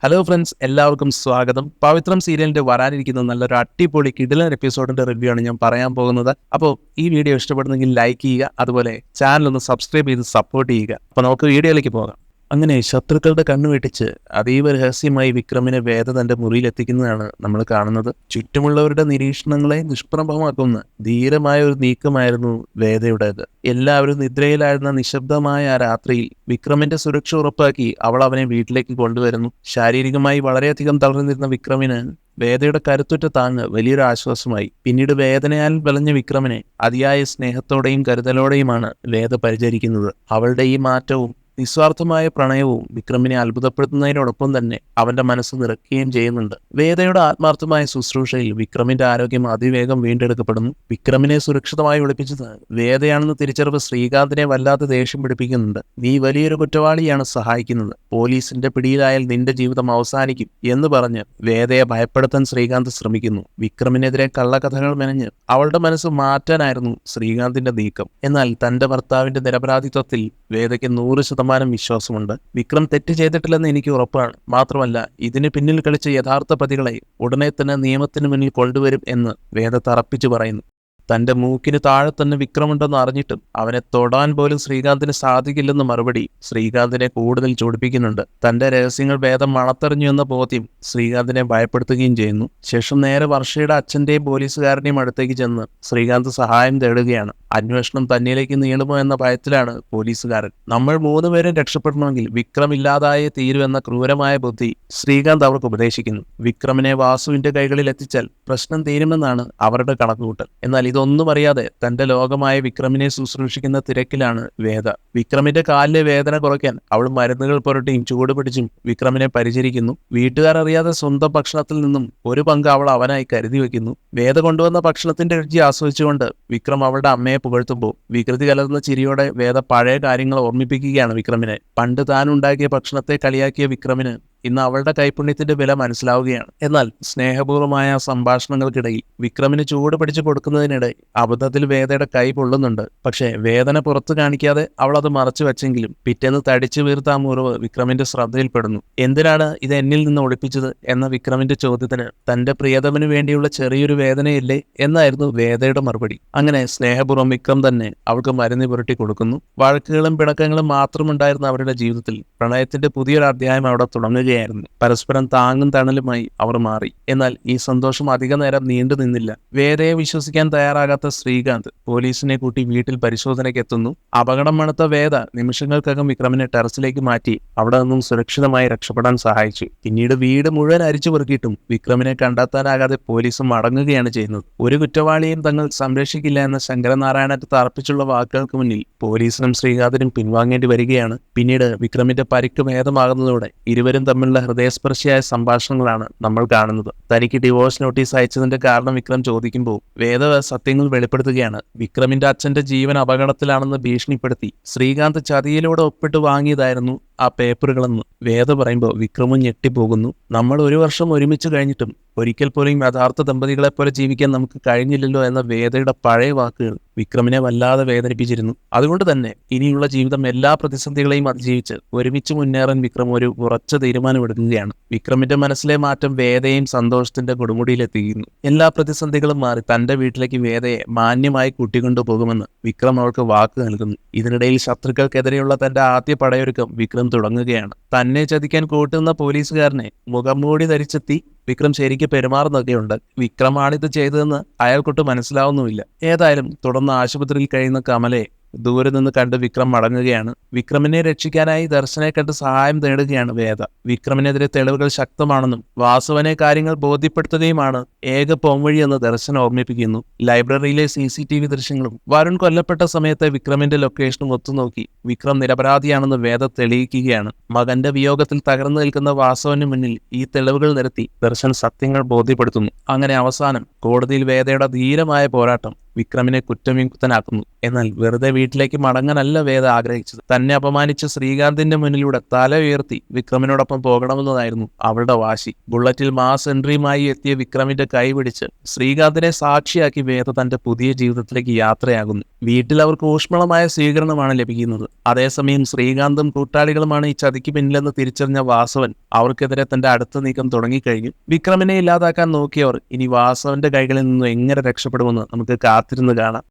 Hello friends, എല്ലാവർക്കും സ്വാഗതം. പവിത്രം സീരിയലിന്റെ വരാനിരിക്കുന്ന നല്ലൊരു അടിപൊളി കിടിലൻ എപ്പിസോഡിന്റെ റിവ്യൂ ആണ് ഞാൻ പറയാൻ പോകുന്നത്. അപ്പോൾ ഈ വീഡിയോ ഇഷ്ടപ്പെടുന്നെങ്കിൽ ലൈക്ക് ചെയ്യുക, അതുപോലെ ചാനൽ ഒന്ന് സബ്സ്ക്രൈബ് ചെയ്ത് സപ്പോർട്ട് ചെയ്യുക. അപ്പോൾ നമുക്ക് വീഡിയോയിലേക്ക് പോകാം. അങ്ങനെ ശത്രുക്കളുടെ കണ്ണു വെട്ടിച്ച് അതീവ രഹസ്യമായി വിക്രമിനെ വേദ തന്റെ മുറിയിലെത്തിക്കുന്നതാണ് നമ്മൾ കാണുന്നത്. ചുറ്റുമുള്ളവരുടെ നിരീക്ഷണങ്ങളെ നിഷ്പ്രഭമാക്കുന്ന ധീരമായ ഒരു നീക്കമായിരുന്നു വേദയുടേത്. എല്ലാവരും നിദ്രയിലായിരുന്ന നിശബ്ദമായ ആ രാത്രിയിൽ വിക്രമിന്റെ സുരക്ഷ ഉറപ്പാക്കി അവൾ അവനെ വീട്ടിലേക്ക് കൊണ്ടുവരുന്നു. ശാരീരികമായി വളരെയധികം തളർന്നിരുന്ന വിക്രമിന് വേദയുടെ കരുത്തുറ്റ താങ്ങ് വലിയൊരു ആശ്വാസമായി. പിന്നീട് വേദനയാൽ വലഞ്ഞ വിക്രമിനെ അതിയായ സ്നേഹത്തോടെയും കരുതലോടെയുമാണ് വേദ പരിചരിക്കുന്നത്. അവളുടെ ഈ മാറ്റവും നിസ്വാർത്ഥമായ പ്രണയവും വിക്രമിനെ അത്ഭുതപ്പെടുത്തുന്നതിനോടൊപ്പം തന്നെ അവന്റെ മനസ്സ് നിറയ്ക്കുകയും ചെയ്യുന്നുണ്ട്. വേദയുടെ ആത്മാർത്ഥമായ ശുശ്രൂഷയിൽ വിക്രമിന്റെ ആരോഗ്യം അതിവേഗം വീണ്ടെടുക്കപ്പെടുന്നു. വിക്രമിനെ സുരക്ഷിതമായി ഒളിപ്പിച്ചത് വേദയാണെന്ന് തിരിച്ചറിവ് ശ്രീകാന്തിനെ വല്ലാതെ ദേഷ്യം പിടിപ്പിക്കുന്നുണ്ട്. നീ വലിയൊരു കുറ്റവാളിയാണ് സഹായിക്കുന്നത്, പോലീസിന്റെ പിടിയിലായാൽ നിന്റെ ജീവിതം അവസാനിക്കും എന്ന് പറഞ്ഞ് വേദയെ ഭയപ്പെടുത്താൻ ശ്രീകാന്ത് ശ്രമിക്കുന്നു. വിക്രമിനെതിരെ കള്ളക്കഥകൾ മെനഞ്ഞ് അവളുടെ മനസ്സ് മാറ്റാനായിരുന്നു ശ്രീകാന്തിന്റെ നീക്കം. എന്നാൽ തന്റെ ഭർത്താവിന്റെ നിരപരാധിത്വത്തിൽ വേദയ്ക്ക് 100% വിശ്വാസമുണ്ട്. വിക്രം തെറ്റ് ചെയ്തിട്ടില്ലെന്ന് എനിക്ക് ഉറപ്പാണ്. മാത്രമല്ല, ഇതിന് പിന്നിൽ കളിച്ച യഥാർത്ഥ പ്രതികളെ ഉടനെ തന്നെ നിയമത്തിന് മുന്നിൽ കൊണ്ടുവരും എന്ന് വേദ തറപ്പിച്ചു പറയുന്നു. തന്റെ മൂക്കിന് താഴെ തന്നെ വിക്രമുണ്ടെന്ന് അറിഞ്ഞിട്ടും അവനെ തൊടാൻ പോലും ശ്രീകാന്തിന് സാധിക്കില്ലെന്ന് മറുപടി ശ്രീകാന്തിനെ കൂടുതൽ ചൊടിപ്പിക്കുന്നുണ്ട്. തന്റെ രഹസ്യങ്ങൾ വേദം മണത്തെറിഞ്ഞു എന്ന ബോധ്യം ശ്രീകാന്തിനെ ഭയപ്പെടുത്തുകയും ചെയ്യുന്നു. ശേഷം നേരെ വർഷയുടെ അച്ഛന്റെയും പോലീസുകാരനെയും അടുത്തേക്ക് ചെന്ന് ശ്രീകാന്ത് സഹായം തേടുകയാണ്. അന്വേഷണം തന്നിലേക്ക് നീളുമോ എന്ന ഭയത്തിലാണ് പോലീസുകാരൻ. നമ്മൾ 3 പേരും രക്ഷപ്പെടണമെങ്കിൽ വിക്രം ഇല്ലാതായേ തീരുമെന്ന ക്രൂരമായ ബുദ്ധി ശ്രീകാന്ത് അവർക്ക് ഉപദേശിക്കുന്നു. വിക്രമിനെ വാസുവിന്റെ കൈകളിൽ എത്തിച്ചാൽ പ്രശ്നം തീരുമെന്നാണ് അവരുടെ കണക്കുകൂട്ടൽ. എന്നാൽ ഇതൊന്നും അറിയാതെ തന്റെ ലോകമായ വിക്രമിനെ ശുശ്രൂഷിക്കുന്ന തിരക്കിലാണ് വേദ. വിക്രമിന്റെ കാലിലെ വേദന കുറയ്ക്കാൻ അവൾ മരുന്നുകൾ പുരട്ടിയും ചൂട് പിടിച്ചും വിക്രമിനെ പരിചരിക്കുന്നു. വീട്ടുകാർ അറിയാതെ സ്വന്തം ഭക്ഷണത്തിൽ നിന്നും ഒരു പങ്ക് അവൾ അവനായി കരുതി വെക്കുന്നു. വേദ കൊണ്ടുവന്ന ഭക്ഷണത്തിന്റെ രുചി ആസ്വദിച്ചുകൊണ്ട് വിക്രം അവളുടെ അമ്മയെ പുകഴ്ത്തുമ്പോൾ വികൃതി കലർന്ന ചിരിയോടെ വേദ പഴയ കാര്യങ്ങൾ ഓർമ്മിപ്പിക്കുകയാണ് വിക്രമിനെ. പണ്ട് താൻ ഉണ്ടാക്കിയ ഭക്ഷണത്തെ കളിയാക്കിയ വിക്രമിന് ഇന്ന് അവളുടെ കൈപുണ്യത്തിന്റെ വില മനസ്സിലാവുകയാണ്. എന്നാൽ സ്നേഹപൂർവമായ സംഭാഷണങ്ങൾക്കിടയിൽ വിക്രമിന് ചൂട് പിടിച്ചു കൊടുക്കുന്നതിനിടെ അബദ്ധത്തിൽ വേദയുടെ കൈ പൊള്ളുന്നുണ്ട്. പക്ഷേ വേദന പുറത്തു കാണിക്കാതെ അവൾ അത് മറച്ചു വെച്ചെങ്കിലും പിറ്റേന്ന് തടിച്ചു വീർത്ത ആ മുറിവ് വിക്രമിന്റെ ശ്രദ്ധയിൽപ്പെടുന്നു. എന്തിനാണ് ഇത് എന്നിൽ നിന്ന് ഒളിപ്പിച്ചത് എന്ന വിക്രമിന്റെ ചോദ്യത്തിന് തന്റെ പ്രിയതമന് വേണ്ടിയുള്ള ചെറിയൊരു വേദനയില്ലേ എന്നായിരുന്നു വേദയുടെ മറുപടി. അങ്ങനെ സ്നേഹപൂർവ്വം വിക്രം തന്നെ അവൾക്ക് മരുന്ന് പുരട്ടി കൊടുക്കുന്നു. വഴക്കുകളും പിണക്കങ്ങളും മാത്രമുണ്ടായിരുന്ന അവരുടെ ജീവിതത്തിൽ പ്രണയത്തിന്റെ പുതിയൊരു അധ്യായം അവിടെ തുടങ്ങുകയായിരുന്നു. പരസ്പരം താങ്ങും തണലുമായി അവർ മാറി. എന്നാൽ ഈ സന്തോഷം അധിക നേരം നീണ്ടു നിന്നില്ല. വേദയെ വിശ്വസിക്കാൻ തയ്യാറാകാത്ത ശ്രീകാന്ത് പോലീസിനെ കൂട്ടി വീട്ടിൽ പരിശോധനയ്ക്ക് എത്തുന്നു. അപകടം മണത്ത വേദ നിമിഷങ്ങൾക്കകം വിക്രമിനെ ടെറസിലേക്ക് മാറ്റി അവിടെ നിന്നും സുരക്ഷിതമായി രക്ഷപ്പെടാൻ സഹായിച്ചു. പിന്നീട് വീട് മുഴുവൻ അരിച്ചു പെറുക്കിയിട്ടും വിക്രമിനെ കണ്ടെത്താനാകാതെ പോലീസ് മടങ്ങുകയാണ് ചെയ്യുന്നത്. ഒരു കുറ്റവാളിയും തങ്ങൾ സംരക്ഷിക്കില്ല എന്ന ശങ്കരനാരായണന്റെ തറപ്പിച്ചുള്ള വാക്കുകൾക്ക് മുന്നിൽ പോലീസിനും ശ്രീകാന്തിനും പിൻവാങ്ങേണ്ടി വരികയാണ്. പിന്നീട് വിക്രമിന്റെ പരിക്ക് ഭേദമാകുന്നതോടെ ഇരുവരും തമ്മിലുള്ള ഹൃദയസ്പർശിയായ സംഭാഷണങ്ങളാണ് നമ്മൾ കാണുന്നത്. തനിക്ക് ഡിവോഴ്സ് നോട്ടീസ് അയച്ചതിന്റെ കാരണം വിക്രം ചോദിക്കുമ്പോൾ വേദ സത്യങ്ങൾ വെളിപ്പെടുത്തുകയാണ്. വിക്രമിന്റെ അച്ഛന്റെ ജീവൻ അപകടത്തിലാണെന്ന് ഭീഷണിപ്പെടുത്തി ശ്രീകാന്ത് ചതിയിലൂടെ ഒപ്പിട്ട് വാങ്ങിയതായിരുന്നു ആ പേപ്പറുകളെന്ന് വേദ പറയുമ്പോൾ വിക്രമും ഞെട്ടിപ്പോകുന്നു. നമ്മൾ 1 വർഷം ഒരുമിച്ച് കഴിഞ്ഞിട്ടും ഒരിക്കൽ പോലും യഥാർത്ഥ ദമ്പതികളെ പോലെ ജീവിക്കാൻ നമുക്ക് കഴിഞ്ഞില്ലല്ലോ എന്ന വേദയുടെ പഴയ വാക്കുകൾ വിക്രമിനെ വല്ലാതെ വേദനിപ്പിച്ചിരുന്നു. അതുകൊണ്ട് തന്നെ ഇനിയുള്ള ജീവിതം എല്ലാ പ്രതിസന്ധികളെയും അതിജീവിച്ച് ഒരുമിച്ച് മുന്നേറാൻ വിക്രം ഒരു ഉറച്ച തീരുമാനമെടുക്കുകയാണ്. വിക്രമിന്റെ മനസ്സിലെ മാറ്റം വേദയെയും സന്തോഷത്തിന്റെ കൊടുമുടിയിലെത്തിക്കുന്നു. എല്ലാ പ്രതിസന്ധികളും മാറി തന്റെ വീട്ടിലേക്ക് വേദയെ മാന്യമായി കൂട്ടിക്കൊണ്ടുപോകുമെന്ന് വിക്രം അവൾക്ക് വാക്ക് നൽകുന്നു. ഇതിനിടയിൽ ശത്രുക്കൾക്കെതിരെയുള്ള തന്റെ ആദ്യ പടയൊരുക്കം വിക്രം തുടങ്ങുകയാണ്. തന്നെ ചതിക്കാൻ കൂട്ടുന്ന പോലീസുകാരനെ മുഖംമൂടി ധരിച്ചെത്തി വിക്രം ശരിക്ക് പെരുമാറുന്നൊക്കെയുണ്ട്. വിക്രമാണിത് ചെയ്തതെന്ന് അയാൾക്കൊട്ട് മനസ്സിലാവുന്നുമില്ല. ഏതായാലും തുടർന്ന് ആശുപത്രിയിൽ കഴിയുന്ന കമലയെ ദൂരെ നിന്ന് കണ്ട് വിക്രം മടങ്ങുകയാണ്. വിക്രമിനെ രക്ഷിക്കാനായി ദർശനെ കണ്ട് സഹായം തേടുകയാണ് വേദ. വിക്രമിനെതിരെ തെളിവുകൾ ശക്തമാണെന്നും വാസുവിനെ കാര്യങ്ങൾ ബോധ്യപ്പെടുത്തുകയുമാണ് ഏക പോംവഴിയെന്ന് ദർശൻ ഓർമ്മിപ്പിക്കുന്നു. ലൈബ്രറിയിലെ CCTV ദൃശ്യങ്ങളും വരുൺ കൊല്ലപ്പെട്ട സമയത്തെ വിക്രമിന്റെ ലൊക്കേഷനും ഒത്തുനോക്കി വിക്രം നിരപരാധിയാണെന്ന് വേദ തെളിയിക്കുകയാണ്. മകന്റെ വിയോഗത്തിൽ തകർന്നു നിൽക്കുന്ന വാസുവിന് മുന്നിൽ ഈ തെളിവുകൾ നിരത്തി ദർശൻ സത്യങ്ങൾ ബോധ്യപ്പെടുത്തുന്നു. അങ്ങനെ അവസാനം കോടതിയിൽ വേദയുടെ ധീരമായ പോരാട്ടം വിക്രമിനെ കുറ്റവിമുക്തനാക്കുന്നു. എന്നാൽ വെറുതെ വീട്ടിലേക്ക് മടങ്ങാനല്ല വേദ ആഗ്രഹിച്ചത്. തന്നെ അപമാനിച്ച ശ്രീകാന്തിന്റെ മുന്നിലൂടെ തല ഉയർത്തി വിക്രമിനോടൊപ്പം പോകണമെന്നതായിരുന്നു അവളുടെ വാശി. ബുള്ളറ്റിൽ മാസ് എൻട്രിയുമായി എത്തിയ വിക്രമിന്റെ കൈ പിടിച്ച് ശ്രീകാന്തിനെ സാക്ഷിയാക്കി വേദ തന്റെ പുതിയ ജീവിതത്തിലേക്ക് യാത്രയാകുന്നു. വീട്ടിൽ അവർക്ക് ഊഷ്മളമായ സ്വീകരണമാണ് ലഭിക്കുന്നത്. അതേസമയം ശ്രീകാന്തും കൂട്ടാളികളുമാണ് ഈ ചതിക്ക് പിന്നിലെന്ന് തിരിച്ചറിഞ്ഞ വാസവൻ അവർക്കെതിരെ തന്റെ അടുത്ത നീക്കം തുടങ്ങിക്കഴിഞ്ഞു. വിക്രമിനെ ഇല്ലാതാക്കാൻ നോക്കിയവർ ഇനി വാസവന്റെ കൈകളിൽ നിന്നും എങ്ങനെ രക്ഷപ്പെടുമെന്ന് നമുക്ക് കാത്തിരുന്ന് കാണാം.